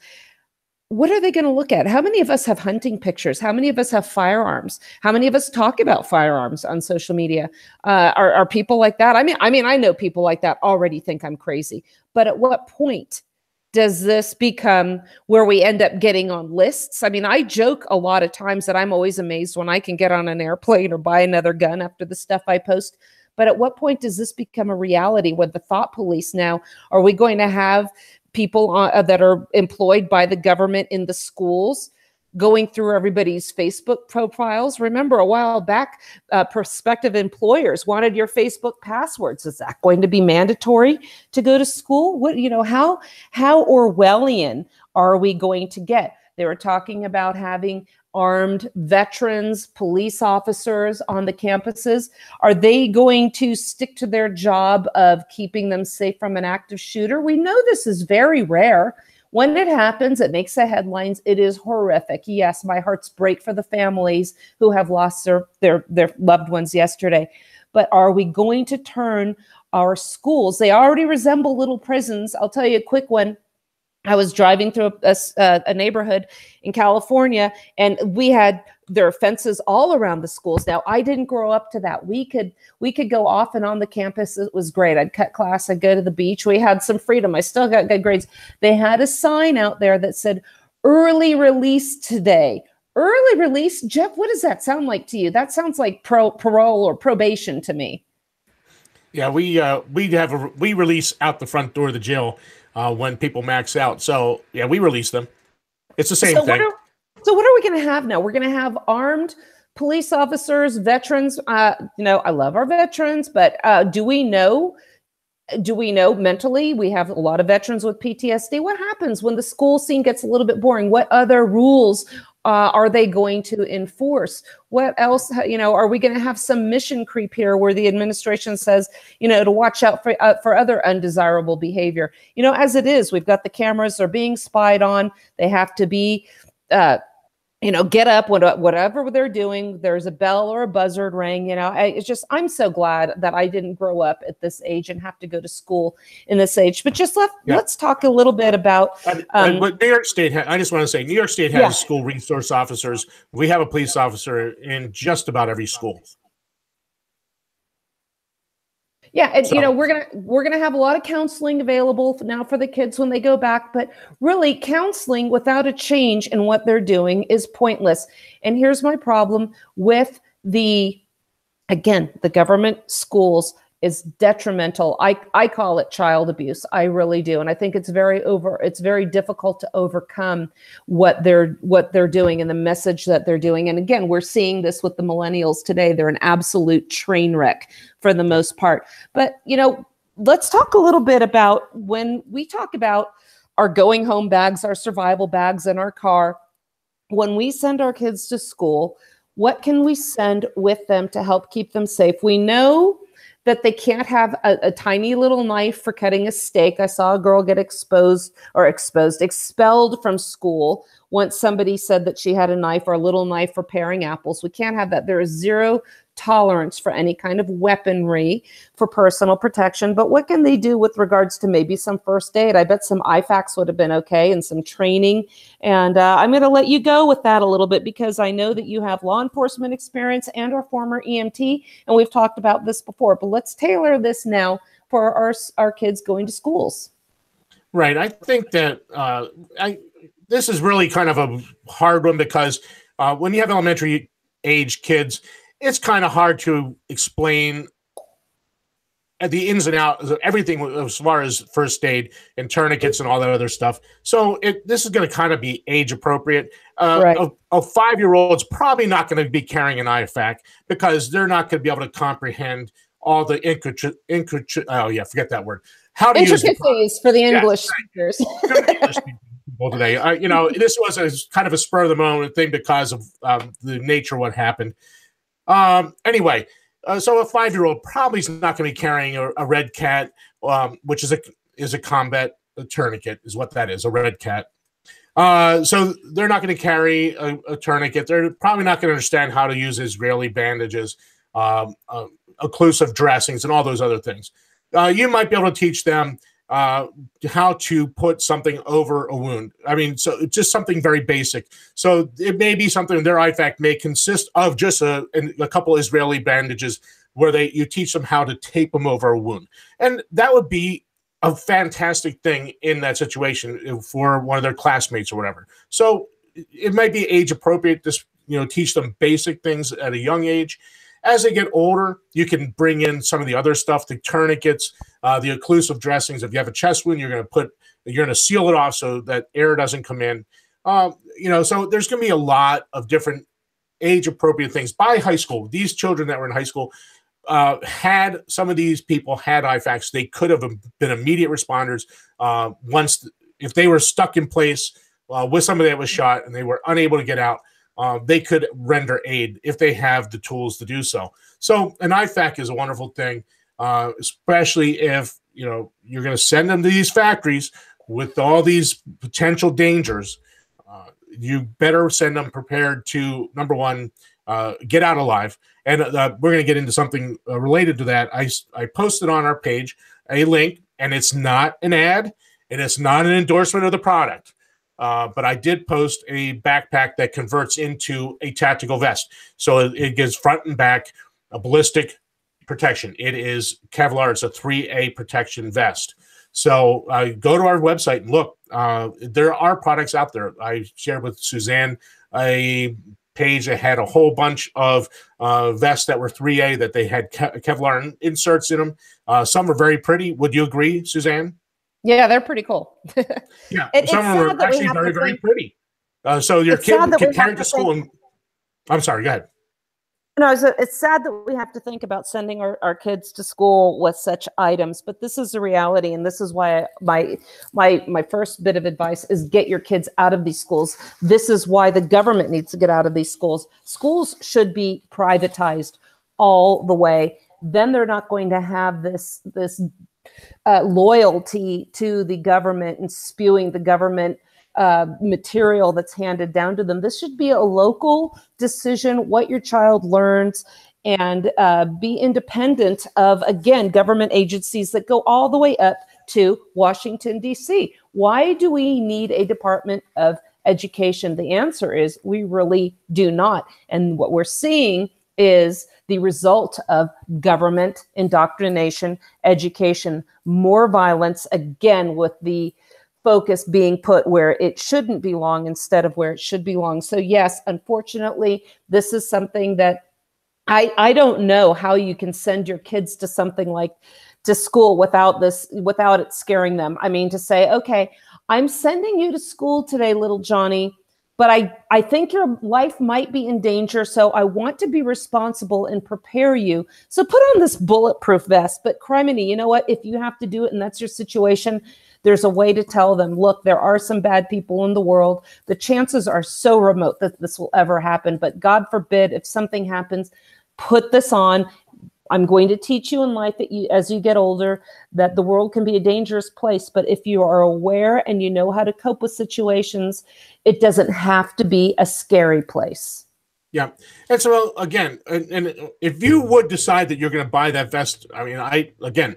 B: What are they going to look at? How many of us have hunting pictures? How many of us have firearms? How many of us talk about firearms on social media? Are people like that? I mean, I know people like that already think I'm crazy. But at what point does this become where we end up getting on lists? I mean, I joke a lot of times that I'm always amazed when I can get on an airplane or buy another gun after the stuff I post. But at what point does this become a reality with the thought police now? Are we going to have people that are employed by the government in the schools going through everybody's Facebook profiles? Remember a while back, prospective employers wanted your Facebook passwords. Is that going to be mandatory to go to school? What, how Orwellian are we going to get? They were talking about having armed veterans, police officers on the campuses. Are they going to stick to their job of keeping them safe from an active shooter? We know this is very rare. When it happens, it makes the headlines. It is horrific. Yes, my hearts break for the families who have lost their loved ones yesterday. But are we going to turn our schools? They already resemble little prisons. I'll tell you a quick one. I was driving through a neighborhood in California, and there are fences all around the schools. Now, I didn't grow up to that. We could go off and on the campus. It was great. I'd cut class. I'd go to the beach. We had some freedom. I still got good grades. They had a sign out there that said, "Early release today." Early release? Jeff, what does that sound like to you? That sounds like parole or probation to me.
C: Yeah, we release out the front door of the jail when people max out. So yeah, we release them. It's the same thing.
B: So what are we going to have now? We're going to have armed police officers, veterans. I love our veterans, but do we know mentally? We have a lot of veterans with PTSD. What happens when the school scene gets a little bit boring? What other rules are they going to enforce? What else, are we going to have some mission creep here where the administration says, to watch out for other undesirable behavior? As it is, we've got the cameras, they're being spied on. They have to be, get up, whatever they're doing, there's a bell or a buzzard ring, I'm so glad that I didn't grow up at this age and have to go to school in this age. But let's talk a little bit about
C: what New York State I just want to say, New York State has school resource officers. We have a police officer in just about every school.
B: Yeah, and so, we're gonna have a lot of counseling available now for the kids when they go back, but really counseling without a change in what they're doing is pointless. And here's my problem with the government schools is detrimental. I call it child abuse. I really do. And I think it's very difficult to overcome what they're doing and the message that they're doing. And again, we're seeing this with the millennials today. They're an absolute train wreck for the most part. But, let's talk a little bit about when we talk about our going home bags, our survival bags in our car. When we send our kids to school, what can we send with them to help keep them safe? We know that they can't have a tiny little knife for cutting a steak. I saw a girl get expelled from school once somebody said that she had a knife or a little knife for paring apples. We can't have that. There is zero tolerance for any kind of weaponry for personal protection. But what can they do with regards to maybe some first aid? I bet some IFACs would have been okay and some training. And I'm going to let you go with that a little bit because I know that you have law enforcement experience and are former EMT, and we've talked about this before. But let's tailor this now for our kids going to schools.
C: Right. I think that this is really kind of a hard one because when you have elementary age kids, it's kind of hard to explain the ins and outs of everything as far as first aid and tourniquets and all that other stuff. So this is going to kind of be age appropriate.
B: Right.
C: A 5-year-old's probably not going to be carrying an IFAC because they're not going to be able to comprehend all the forget that word. How to use
B: intricacies for the English speakers.
C: Today, this was a kind of a spur of the moment thing because of the nature of what happened. Anyway, so a 5-year-old probably is not going to be carrying a red cat, which is a combat tourniquet, is what that is, a red cat. So they're not going to carry a tourniquet. They're probably not going to understand how to use Israeli bandages, occlusive dressings, and all those other things. You might be able to teach them how to put something over a wound. I mean, so just something very basic. So it may be something their IFAC may consist of just a couple Israeli bandages where you teach them how to tape them over a wound. And that would be a fantastic thing in that situation for one of their classmates or whatever. So it might be age appropriate to teach them basic things at a young age. As they get older, you can bring in some of the other stuff, the tourniquets, the occlusive dressings. If you have a chest wound, you're going to seal it off so that air doesn't come in. So there's going to be a lot of different age-appropriate things. By high school, these children that were in high school some of these people had IFACs. They could have been immediate responders if they were stuck in place with somebody that was shot and they were unable to get out. They could render aid if they have the tools to do so. So an IFAC is a wonderful thing, especially if you're going to send them to these factories with all these potential dangers. You better send them prepared to, number one, get out alive. And we're going to get into something related to that. I posted on our page a link, and it's not an ad, and it's not an endorsement of the product. But I did post a backpack that converts into a tactical vest. So it gives front and back a ballistic protection. It is Kevlar. It's a 3A protection vest. So go to our website and look. There are products out there. I shared with Suzanne a page that had a whole bunch of vests that were 3A that they had Kevlar inserts in them. Some are very pretty. Would you agree, Suzanne?
B: Yeah, they're pretty cool.
C: Yeah, some of them are actually very, very pretty. So your kid can carry to school. I'm sorry, go ahead.
B: No, it's sad that we have to think about sending our kids to school with such items, but this is the reality, and this is why my first bit of advice is get your kids out of these schools. This is why the government needs to get out of these schools. Schools should be privatized all the way. Then they're not going to have this loyalty to the government and spewing the government material that's handed down to them. This should be a local decision, what your child learns, and be independent of, again, government agencies that go all the way up to Washington, D.C. Why do we need a Department of Education? The answer is we really do not. And what we're seeing is the result of government indoctrination, education, more violence, again, with the focus being put where it shouldn't belong instead of where it should belong. So yes, unfortunately, this is something that I don't know how you can send your kids to something like to school without it scaring them. I mean, to say, okay, I'm sending you to school today, little Johnny, but I think your life might be in danger. So I want to be responsible and prepare you. So put on this bulletproof vest. But criminy, you know what? If you have to do it and that's your situation, there's a way to tell them, look, there are some bad people in the world. The chances are so remote that this will ever happen. But God forbid, if something happens, put this on. I'm going to teach you in life that as you get older, that the world can be a dangerous place. But if you are aware and you know how to cope with situations, it doesn't have to be a scary place.
C: Yeah. And so, again, and if you would decide that you're going to buy that vest, I mean,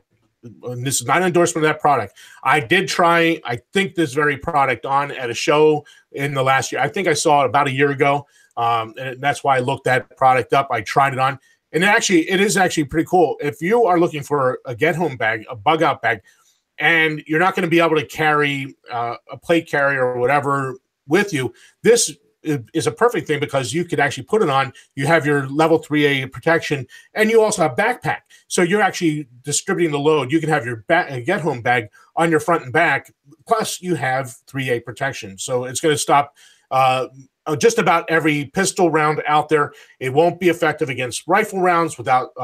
C: this is not an endorsement of that product. I did try, I think, this very product on at a show in the last year. I think I saw it about a year ago. And that's why I looked that product up. I tried it on. And it is actually pretty cool. If you are looking for a get-home bag, a bug-out bag, and you're not going to be able to carry a plate carrier or whatever with you, this is a perfect thing because you could actually put it on. You have your level 3A protection, and you also have backpack. So you're actually distributing the load. You can have your get-home bag on your front and back, plus you have 3A protection. So it's going to stop just about every pistol round out there. It won't be effective against rifle rounds without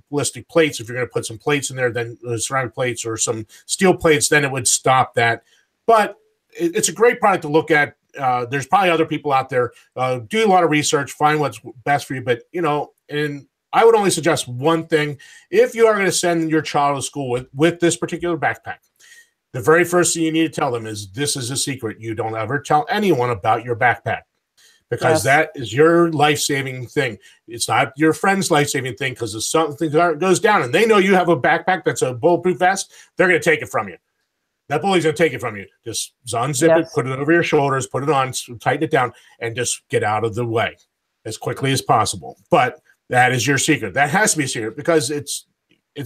C: ballistic plates. If you're going to put some plates in there, then ceramic plates or some steel plates, then it would stop that. But it's a great product to look at. There's probably other people out there. Do a lot of research, find what's best for you. But, and I would only suggest one thing. If you are going to send your child to school with this particular backpack, the very first thing you need to tell them is this is a secret. You don't ever tell anyone about your backpack. Because that is your life-saving thing. It's not your friend's life-saving thing, because if something goes down and they know you have a backpack that's a bulletproof vest, they're going to take it from you. That bully's going to take it from you. Just unzip it, put it over your shoulders, put it on, tighten it down, and just get out of the way as quickly as possible. But that is your secret. That has to be a secret because it's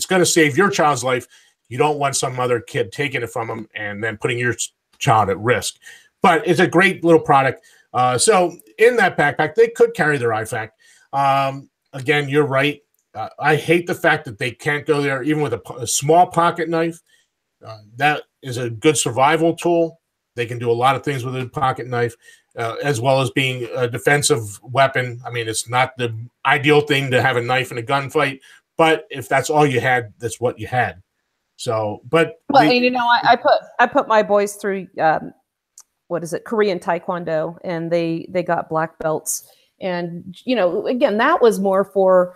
C: going to save your child's life. You don't want some other kid taking it from them and then putting your child at risk. But it's a great little product. So in that backpack, they could carry their IFAK. Again, you're right. I hate the fact that they can't go there even with a small pocket knife. That is a good survival tool. They can do a lot of things with a pocket knife, as well as being a defensive weapon. I mean, it's not the ideal thing to have a knife in a gunfight, but if that's all you had, that's what you had. So, but
B: I put my boys through Korean Taekwondo, and they got black belts. And, again, that was more for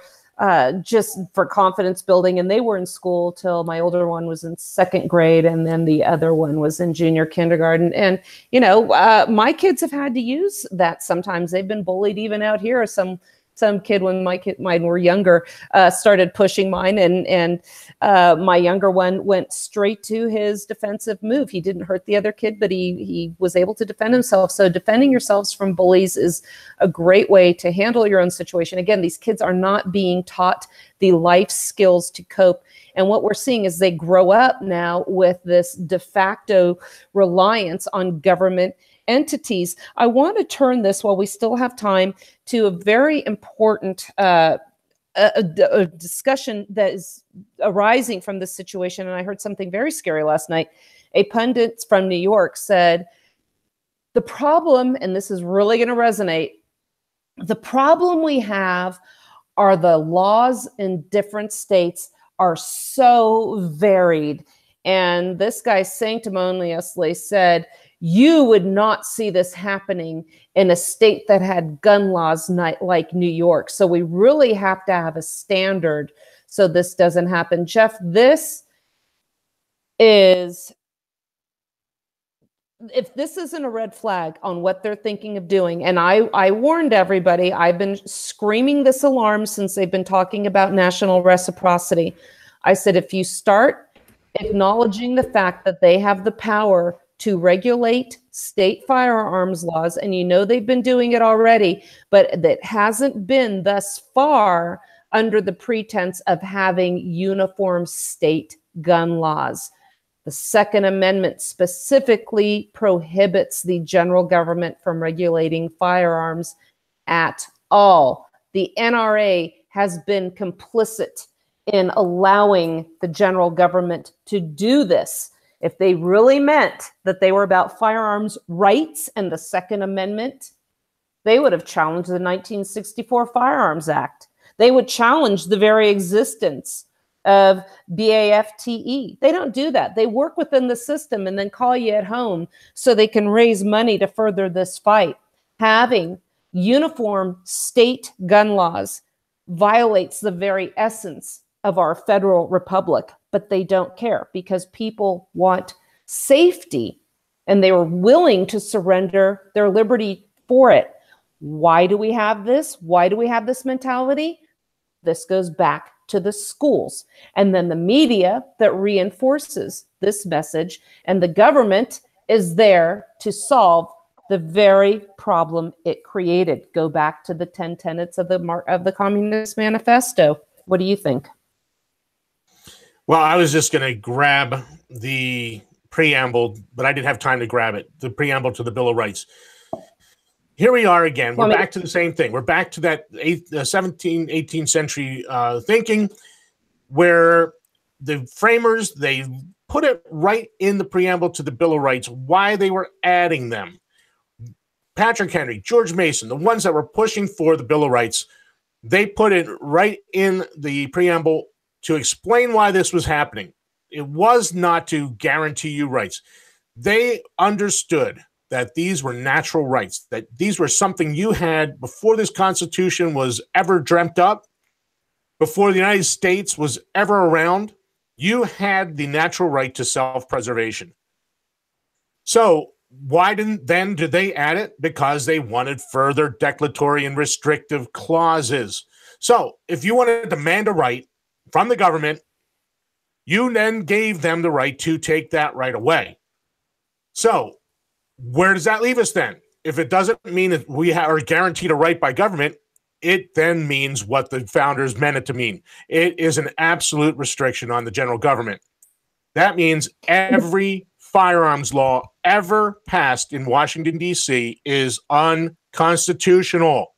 B: just for confidence building. And they were in school till my older one was in 2nd grade. And then the other one was in junior kindergarten. And, my kids have had to use that sometimes. They've been bullied even out here. Some kid when mine were younger started pushing mine, and my younger one went straight to his defensive move. He didn't hurt the other kid, but he was able to defend himself. So defending yourselves from bullies is a great way to handle your own situation. Again, these kids are not being taught the life skills to cope. And what we're seeing is they grow up now with this de facto reliance on government entities. I want to turn this, while we still have time, to a very important a discussion that is arising from this situation. And I heard something very scary last night. A pundit from New York said, the problem, and this is really going to resonate, the problem we have are the laws in different states are so varied. And this guy sanctimoniously said, you would not see this happening in a state that had gun laws like New York. So we really have to have a standard so this doesn't happen. Jeff, this is, if this isn't a red flag on what they're thinking of doing, and I warned everybody, I've been screaming this alarm since they've been talking about national reciprocity. I said, if you start acknowledging the fact that they have the power to regulate state firearms laws, and you know they've been doing it already, but that hasn't been thus far under the pretense of having uniform state gun laws. The Second Amendment specifically prohibits the general government from regulating firearms at all. The NRA has been complicit in allowing the general government to do this. If they really meant that they were about firearms rights and the Second Amendment, they would have challenged the 1964 Firearms Act. They would challenge the very existence of BAFTE. They don't do that. They work within the system and then call you at home so they can raise money to further this fight. Having uniform state gun laws violates the very essence of our federal republic, but they don't care because people want safety and they were willing to surrender their liberty for it. Why do we have this? Why do we have this mentality? This goes back to the schools and then the media that reinforces this message, and the government is there to solve the very problem it created. Go back to the 10 tenets of the Communist Manifesto. What do you think?
C: Well, I was just going to grab the preamble, but I didn't have time to grab it. The preamble to the Bill of Rights. Here we are again. We're back to the same thing. We're back to that 17th, 18th century thinking where the framers, they put it right in the preamble to the Bill of Rights, why they were adding them. Patrick Henry, George Mason, the ones that were pushing for the Bill of Rights, they put it right in the preamble to explain why this was happening. It was not to guarantee you rights. They understood that these were natural rights, that these were something you had before this Constitution was ever dreamt up, before the United States was ever around. You had the natural right to self-preservation. So why did they add it? Because they wanted further declaratory and restrictive clauses. So if you wanted to demand a right from the government, you then gave them the right to take that right away. So where does that leave us then? If it doesn't mean that we are guaranteed a right by government, it then means what the founders meant it to mean. It is an absolute restriction on the general government. That means every firearms law ever passed in Washington, D.C. is unconstitutional.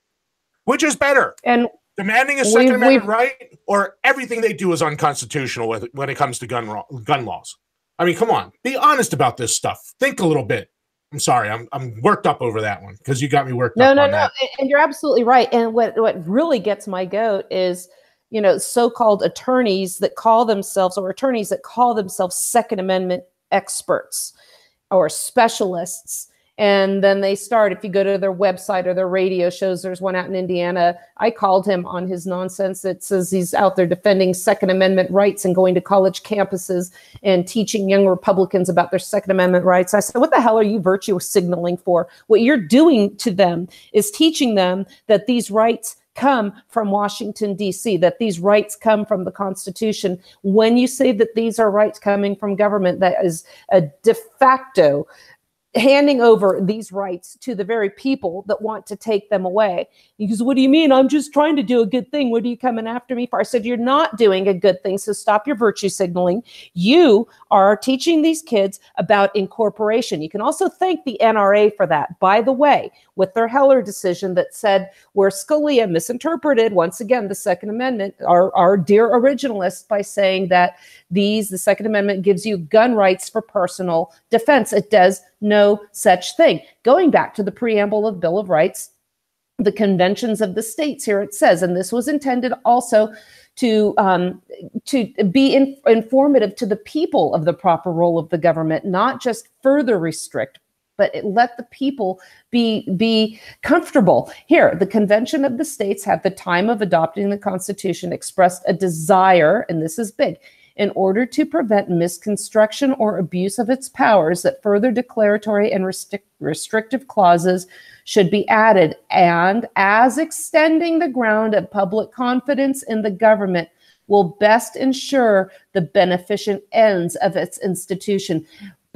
C: Which is better? And demanding a Second Amendment right, or everything they do is unconstitutional when it comes to gun laws? I mean, come on. Be honest about this stuff. Think a little bit. I'm sorry, I'm worked up over that one because you got me worked up. No,
B: and you're absolutely right. And what really gets my goat is, you know, so-called attorneys that call themselves, or attorneys that call themselves Second Amendment experts or specialists. And then they start, if you go to their website or their radio shows, there's one out in Indiana. I called him on his nonsense. It says he's out there defending Second Amendment rights and going to college campuses and teaching young Republicans about their Second Amendment rights. I said, what the hell are you virtue signaling for? What you're doing to them is teaching them that these rights come from Washington, D.C., that these rights come from the Constitution. When you say that these are rights coming from government, that is a de facto handing over these rights to the very people that want to take them away. He goes, what do you mean? I'm just trying to do a good thing. What are you coming after me for? I said, you're not doing a good thing, so stop your virtue signaling. You are teaching these kids about incorporation. You can also thank the NRA for that. By the way, with their Heller decision that said where Scalia misinterpreted, once again, the Second Amendment, our dear originalists, by saying that the Second Amendment gives you gun rights for personal defense. It does no such thing. Going back to the preamble of Bill of Rights, the conventions of the states, here it says, and this was intended also to be informative to the people of the proper role of the government, not just further restrict, but let the people be comfortable. Here, the Convention of the States at the time of adopting the Constitution expressed a desire, and this is big, in order to prevent misconstruction or abuse of its powers, that further declaratory and restrictive clauses should be added, and as extending the ground of public confidence in the government will best ensure the beneficent ends of its institution.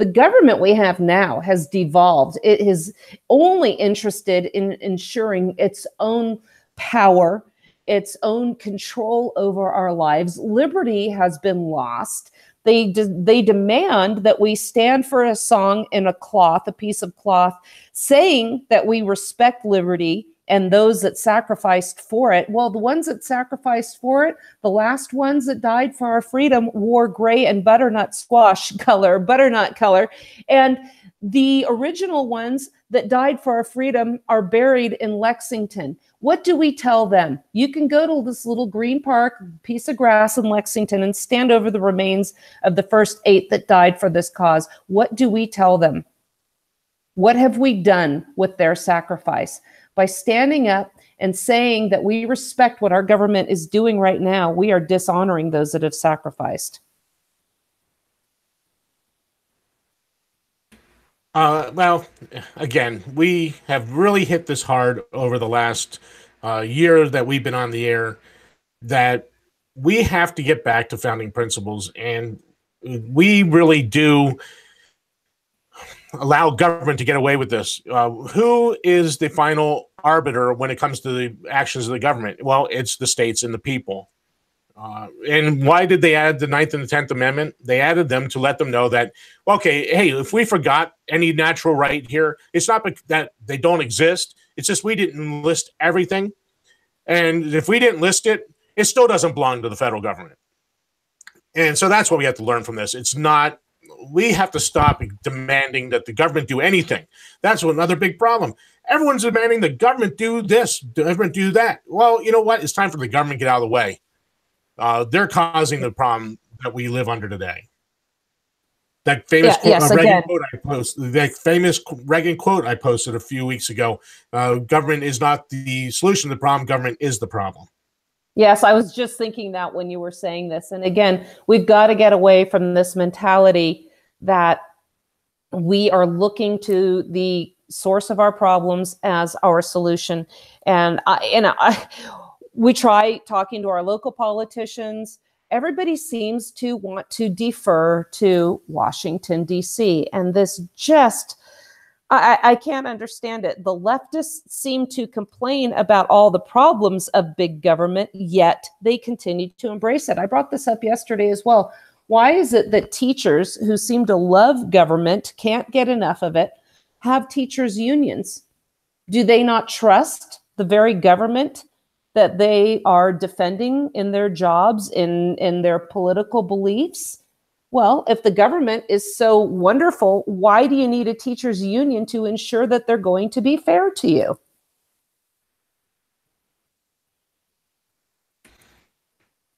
B: The government we have now has devolved. It is only interested in ensuring its own power, its own control over our lives. Liberty has been lost. They demand that we stand for a song in a cloth, a piece of cloth, saying that we respect liberty and those that sacrificed for it. Well, the ones that sacrificed for it, the last ones that died for our freedom, wore gray and butternut color. And the original ones that died for our freedom are buried in Lexington. What do we tell them? You can go to this little green park, piece of grass in Lexington, and stand over the remains of the first 8 that died for this cause. What do we tell them? What have we done with their sacrifice? By standing up and saying that we respect what our government is doing right now, we are dishonoring those that have sacrificed.
C: Well, again, we have really hit this hard over the last year that we've been on the air, that we have to get back to founding principles, and we really do allow government to get away with this. Who is the final arbiter when it comes to the actions of the government? Well, it's the states and the people. And why did they add the 9th and the 10th Amendment? They added them to let them know that, okay, hey, if we forgot any natural right here, it's not that they don't exist. It's just we didn't list everything. And if we didn't list it, it still doesn't belong to the federal government. And so that's what we have to learn from this. It's not, we have to stop demanding that the government do anything. That's another big problem. Everyone's demanding the government do this, the government do that. Well, you know what? It's time for the government to get out of the way. They're causing the problem that we live under today. That famous Reagan quote I posted a few weeks ago. Government is not the solution to the problem. Government is the problem.
B: Yes, I was just thinking that when you were saying this. And again, we've got to get away from this mentality that we are looking to the source of our problems as our solution. And we try talking to our local politicians. Everybody seems to want to defer to Washington, D.C. And this just, I can't understand it. The leftists seem to complain about all the problems of big government, yet they continue to embrace it. I brought this up yesterday as well. Why is it that teachers who seem to love government, can't get enough of it, have teachers' unions? Do they not trust the very government that they are defending in their jobs, in their political beliefs? Well, if the government is so wonderful, why do you need a teachers' union to ensure that they're going to be fair to you?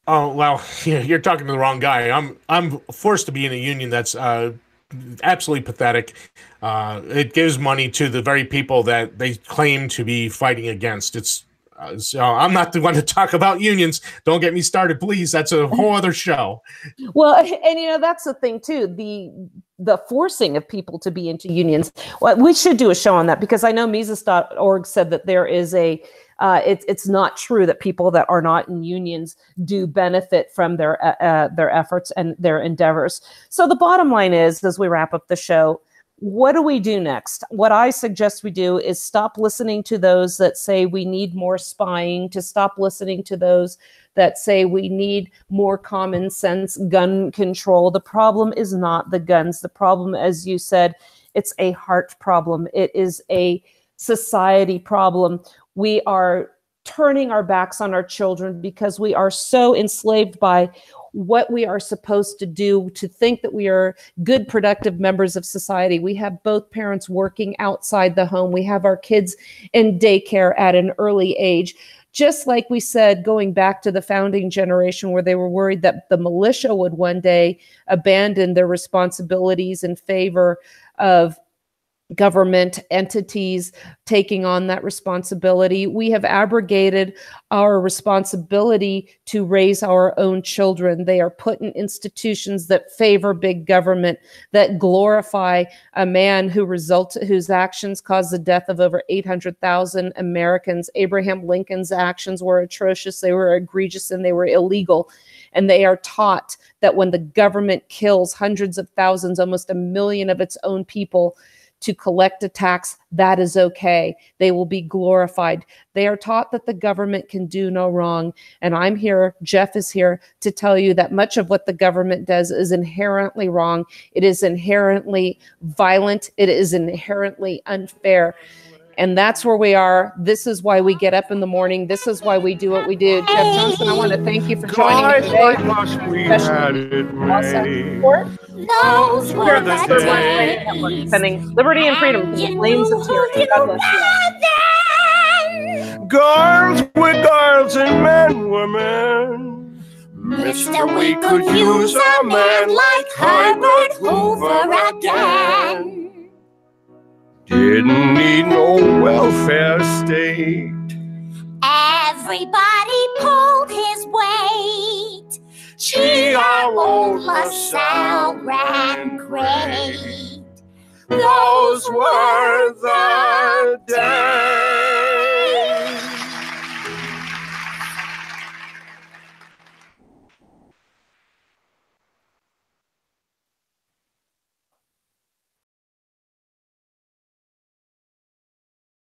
C: Oh, well, you're talking to the wrong guy. I'm forced to be in a union that's absolutely pathetic. It gives money to the very people that they claim to be fighting against. So I'm not the one to talk about unions. Don't get me started, please. That's a whole other show.
B: Well, and that's the thing too, the forcing of people to be into unions. Well, we should do a show on that, because I know Mises.org said that there is it's not true that people that are not in unions do benefit from their efforts and their endeavors. So the bottom line is, as we wrap up the show, what do we do next? What I suggest we do is stop listening to those that say we need more spying, to stop listening to those that say we need more common sense gun control. The problem is not the guns. The problem, as you said, it's a heart problem. It is a society problem. We are turning our backs on our children because we are so enslaved by what we are supposed to do, to think that we are good, productive members of society. We have both parents working outside the home. We have our kids in daycare at an early age. Just like we said, going back to the founding generation, where they were worried that the militia would one day abandon their responsibilities in favor of government entities taking on that responsibility. We have abrogated our responsibility to raise our own children. They are put in institutions that favor big government, that glorify a man whose actions caused the death of over 800,000 Americans. Abraham Lincoln's actions were atrocious, they were egregious, and they were illegal. And they are taught that when the government kills hundreds of thousands, almost 1 million of its own people, to collect a tax, that is okay. They will be glorified. They are taught that the government can do no wrong. And I'm here, Jeff is here, to tell you that much of what the government does is inherently wrong. It is inherently violent. It is inherently unfair. And that's where we are. This is why we get up in the morning. This is why we do what we do. Jeff Johnson, I want to thank you for joining me today. Especially Wasatch Report.
D: Those were the days.
B: Sending liberty and freedom to the flames of tyranny. God bless you.
D: Girls were girls and men were men. Mister, we could use a man like Herbert Hoover again. Didn't need no welfare state. Everybody pulled his weight. Gee, our old LaSalle ran great. Those were the days.